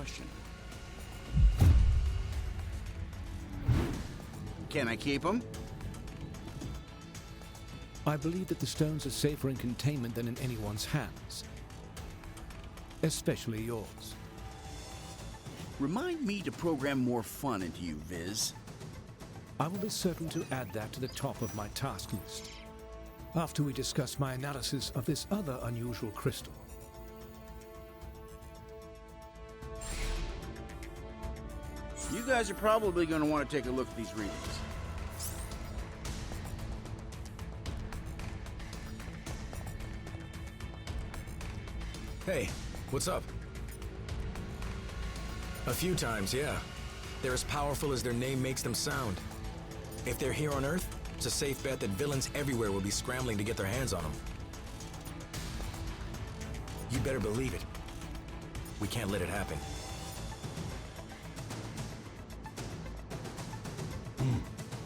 question. Can I keep them? I believe that the stones are safer in containment than in anyone's hands. Especially yours. Remind me to program more fun into you, Viz. I will be certain to add that to the top of my task list, after we discuss my analysis of this other unusual crystal. You guys are probably going to want to take a look at these readings. Hey, what's up? A few times, yeah. They're as powerful as their name makes them sound. If they're here on Earth, it's a safe bet that villains everywhere will be scrambling to get their hands on them. You better believe it. We can't let it happen.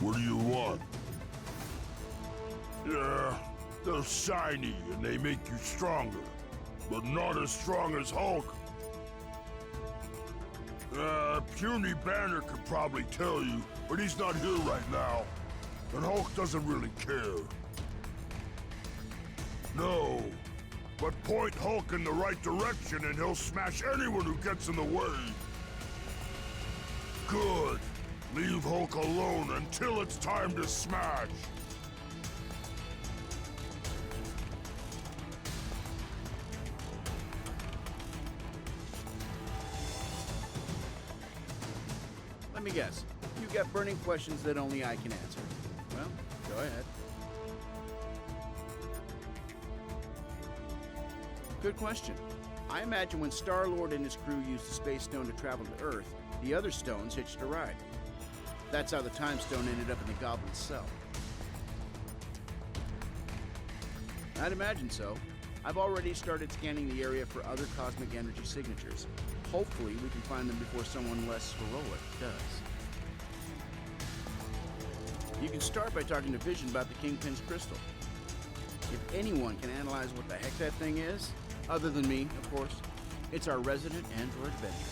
What do you want? Yeah, they're shiny and they make you stronger, but not as strong as Hulk. Puny Banner could probably tell you, but he's not here right now, and Hulk doesn't really care. No, but point Hulk in the right direction and he'll smash anyone who gets in the way. Good. Leave Hulk alone until it's time to smash. Let me guess. You got burning questions that only I can answer. Well, go ahead. Good question. I imagine when Star-Lord and his crew used the Space Stone to travel to Earth, the other stones hitched a ride. That's how the Time Stone ended up in the Goblin's cell. I'd imagine so. I've already started scanning the area for other cosmic energy signatures. Hopefully we can find them before someone less heroic does. You can start by talking to Vision about the Kingpin's crystal. If anyone can analyze what the heck that thing is, other than me, of course, it's our resident android Avenger.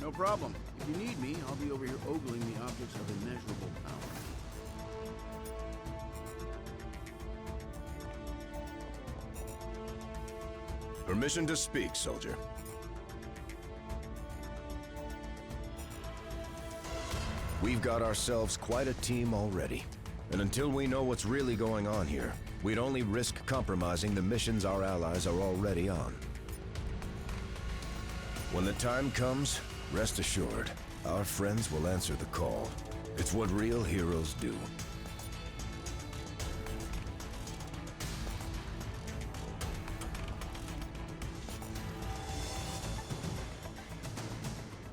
No problem. If you need me, I'll be over here ogling the objects of immeasurable power. Permission to speak, soldier. We've got ourselves quite a team already. And until we know what's really going on here, we'd only risk compromising the missions our allies are already on. When the time comes, rest assured, our friends will answer the call. It's what real heroes do.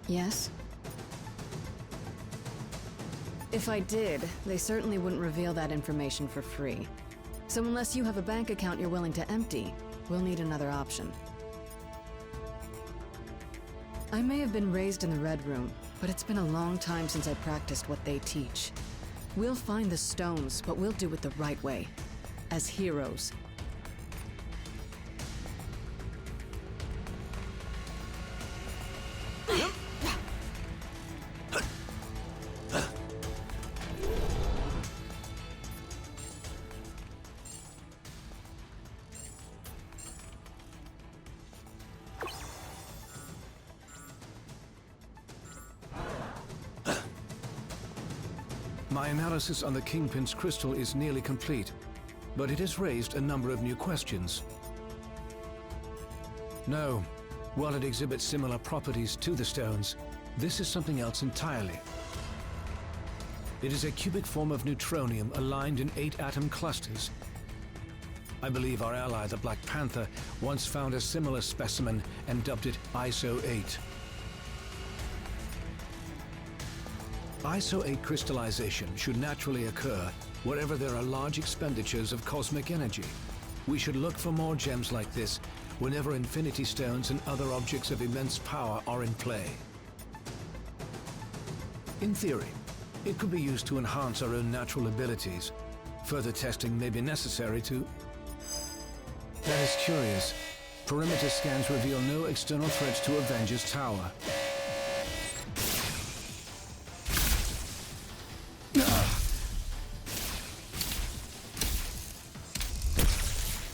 Yes? If I did, they certainly wouldn't reveal that information for free. So unless you have a bank account you're willing to empty, we'll need another option. I may have been raised in the Red Room, but it's been a long time since I practiced what they teach. We'll find the stones, but we'll do it the right way. As heroes. My analysis on the Kingpin's crystal is nearly complete, but it has raised a number of new questions. No, while it exhibits similar properties to the stones, this is something else entirely. It is a cubic form of neutronium aligned in 8-atom clusters. I believe our ally, the Black Panther, once found a similar specimen and dubbed it ISO-8. ISO-8 crystallization should naturally occur wherever there are large expenditures of cosmic energy. We should look for more gems like this whenever Infinity Stones and other objects of immense power are in play. In theory, it could be used to enhance our own natural abilities. Further testing may be necessary to... That is curious. Perimeter scans reveal no external threats to Avengers Tower.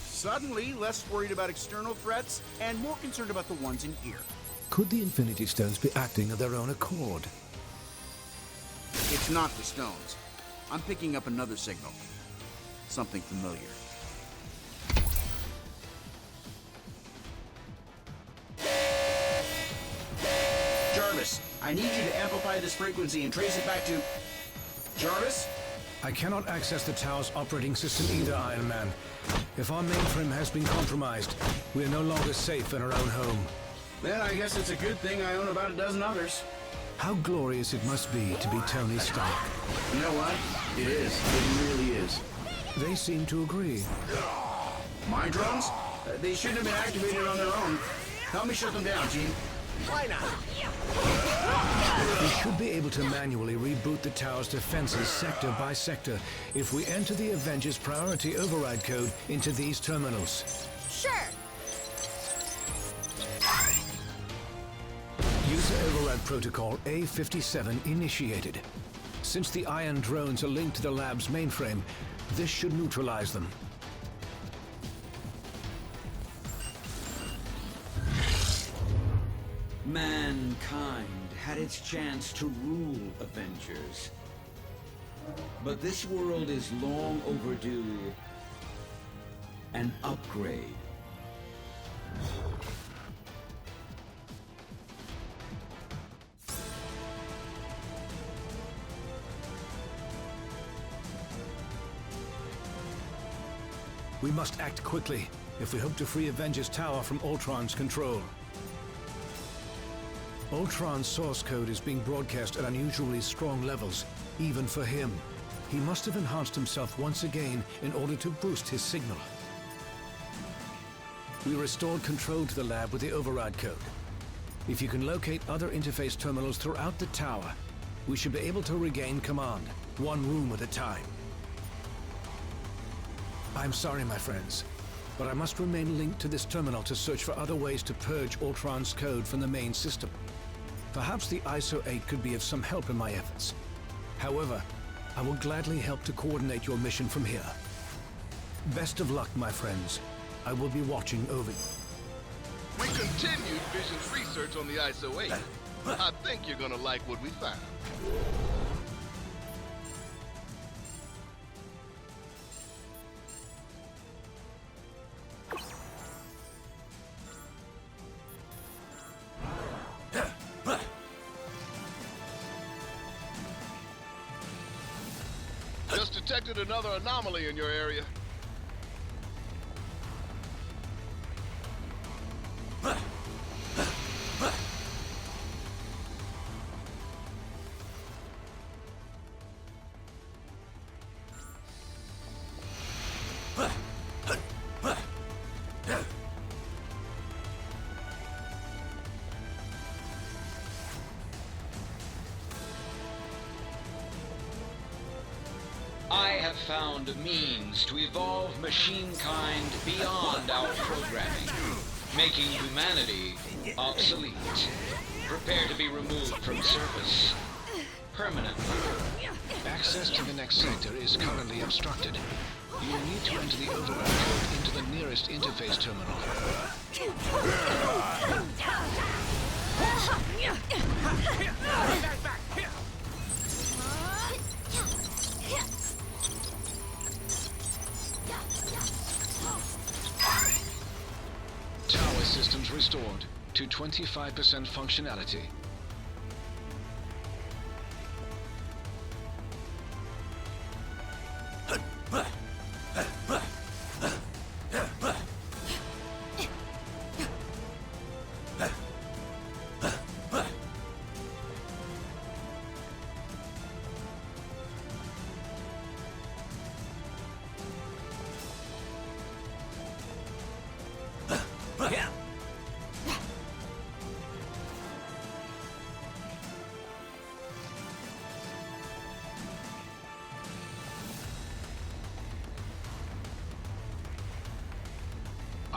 Suddenly, less worried about external threats and more concerned about the ones in here. Could the Infinity Stones be acting of their own accord? It's not the stones. I'm picking up another signal. Something familiar. Jarvis, I need you to amplify this frequency and trace it back to... Jarvis? I cannot access the tower's operating system either, Iron Man. If our mainframe has been compromised, we are no longer safe in our own home. Then I guess it's a good thing I own about a dozen others. How glorious it must be to be Tony Stark. You know what? It is. It really is. They seem to agree. My drones? They shouldn't have been activated on their own. Help me shut them down, Gene. Why not? We should be able to manually reboot the tower's defenses sector by sector if we enter the Avengers priority override code into these terminals. Sure. User override protocol A57 initiated. Since the iron drones are linked to the lab's mainframe, this should neutralize them. Mankind had its chance to rule Avengers. But this world is long overdue an upgrade. We must act quickly if we hope to free Avengers Tower from Ultron's control. Ultron's source code is being broadcast at unusually strong levels, even for him. He must have enhanced himself once again in order to boost his signal. We restored control to the lab with the override code. If you can locate other interface terminals throughout the tower, we should be able to regain command, one room at a time. I'm sorry, my friends, but I must remain linked to this terminal to search for other ways to purge Ultron's code from the main system. Perhaps the ISO-8 could be of some help in my efforts. However, I will gladly help to coordinate your mission from here. Best of luck, my friends. I will be watching over you. We continued Vision's research on the ISO-8. I think you're gonna like what we found. Just detected another anomaly in your area. I have found means to evolve machine kind beyond our programming, making humanity obsolete. Prepare to be removed from service permanently. Access to the next sector is currently obstructed. You will need to enter the override code into the nearest interface terminal. Tower systems restored to 25% functionality.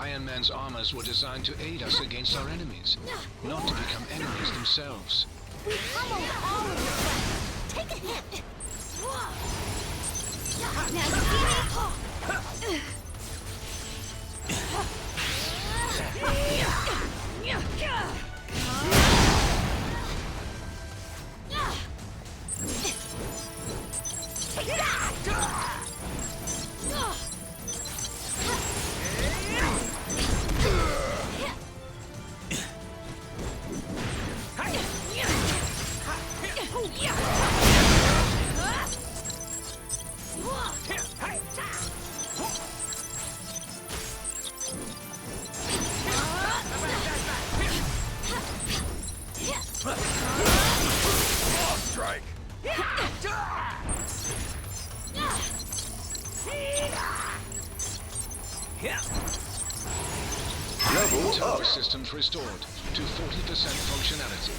Iron Man's armors were designed to aid us against our enemies, not to become enemies themselves. We pummeled all of your friends. Take a hit. Now you see me? Tower systems restored to 40% functionality.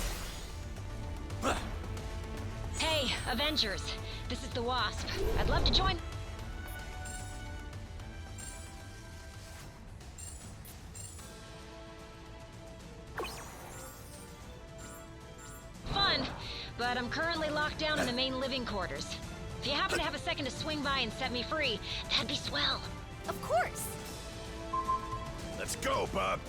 Hey, Avengers. This is the Wasp. I'd love to join... Fun, but I'm currently locked down in the main living quarters. If you happen to have a second to swing by and set me free, that'd be swell. Of course. Let's go, Bob.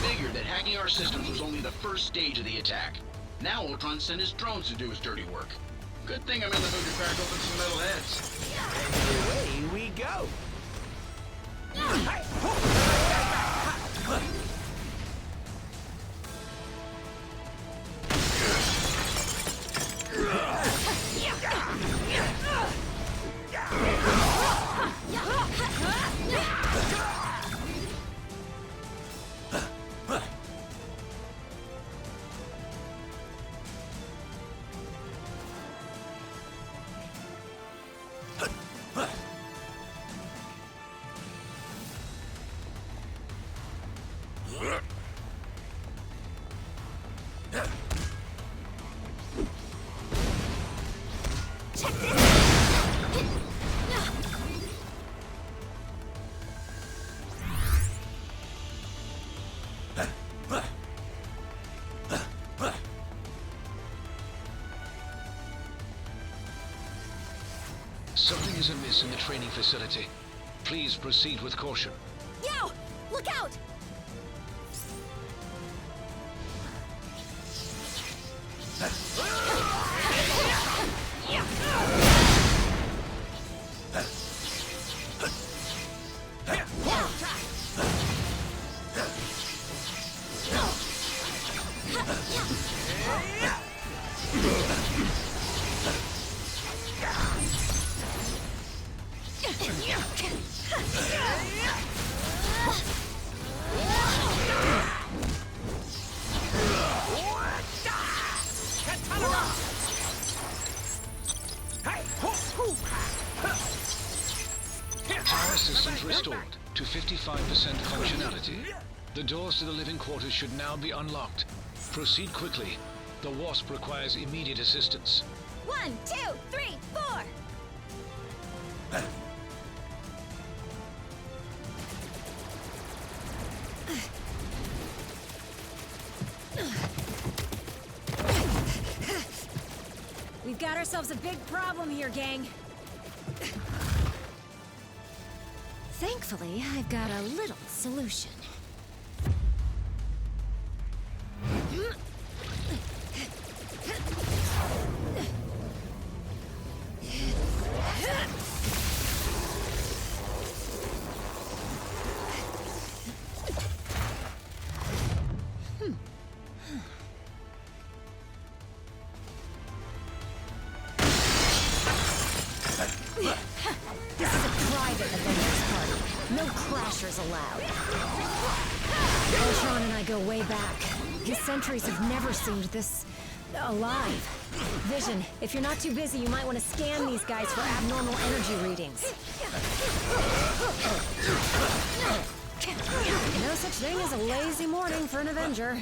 Figured that hacking our systems was only the first stage of the attack. Now Ultron sent his drones to do his dirty work. Good thing I'm in the mood to crack open some metal heads. And away we go. Something is amiss in the training facility. Please proceed with caution. Yo! Look out! Tower systems restored to 55% functionality. The doors to the living quarters should now be unlocked. Proceed quickly. The Wasp requires immediate assistance. 1, 2, 3, 4! We've got ourselves a big problem here, gang. Thankfully, I've got a little solution. This is a private Avengers party. No crashers allowed. Ultron and I go way back. His sentries have never seemed this alive. Vision, if you're not too busy, you might want to scan these guys for abnormal energy readings. No such thing as a lazy morning for an Avenger.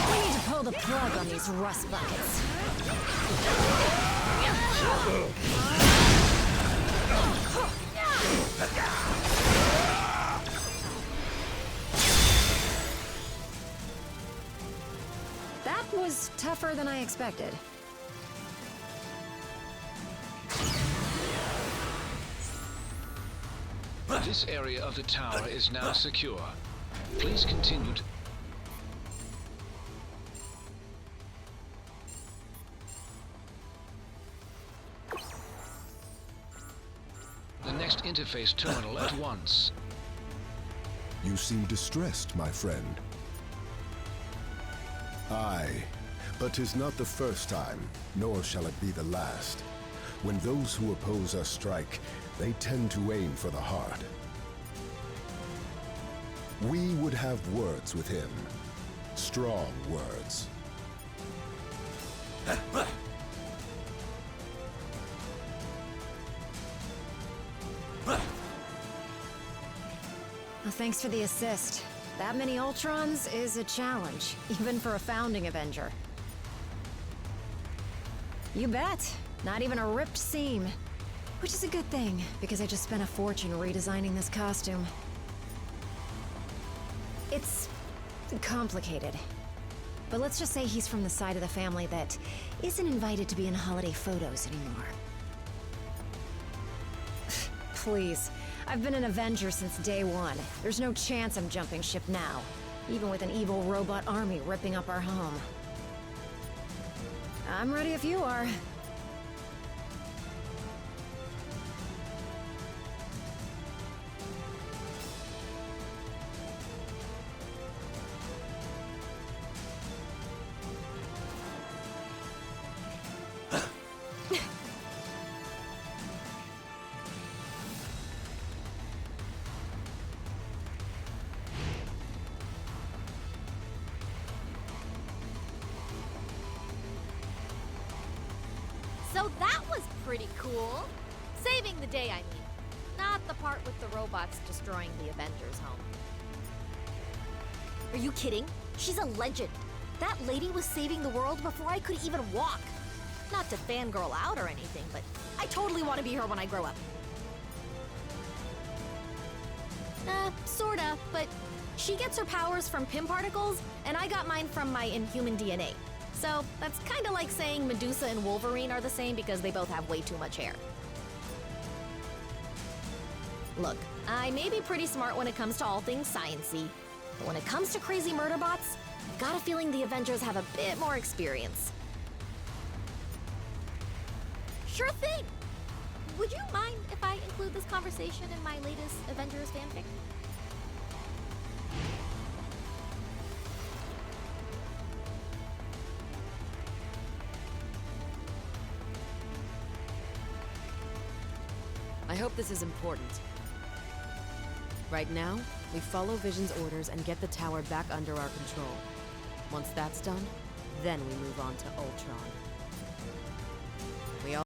We need to pull the plug on these rust buckets. That was tougher than I expected. This area of the tower is now secure. Please continue to... the next interface terminal at once. You seem distressed, my friend. Aye, but 'tis not the first time, nor shall it be the last. When those who oppose us strike, they tend to aim for the heart. We would have words with him. Strong words. Well, thanks for the assist. That many Ultrons is a challenge, even for a founding Avenger. You bet. Not even a ripped seam. Which is a good thing, because I just spent a fortune redesigning this costume. It's complicated. But let's just say he's from the side of the family that isn't invited to be in holiday photos anymore. Please. I've been an Avenger since day one. There's no chance I'm jumping ship now, even with an evil robot army ripping up our home. I'm ready if you are. So that was pretty cool. Saving the day, I mean. Not the part with the robots destroying the Avengers' home. Are you kidding? She's a legend. That lady was saving the world before I could even walk. Not to fangirl out or anything, but I totally want to be her when I grow up. Sorta, but she gets her powers from Pym particles, and I got mine from my Inhuman DNA. So that's kind of like saying Medusa and Wolverine are the same because they both have way too much hair. Look, I may be pretty smart when it comes to all things science-y, but when it comes to crazy murder bots, I've got a feeling the Avengers have a bit more experience. Sure thing! Would you mind if I include this conversation in my latest Avengers fanfic? I hope this is important. Right now, we follow Vision's orders and get the tower back under our control. Once that's done, then we move on to Ultron.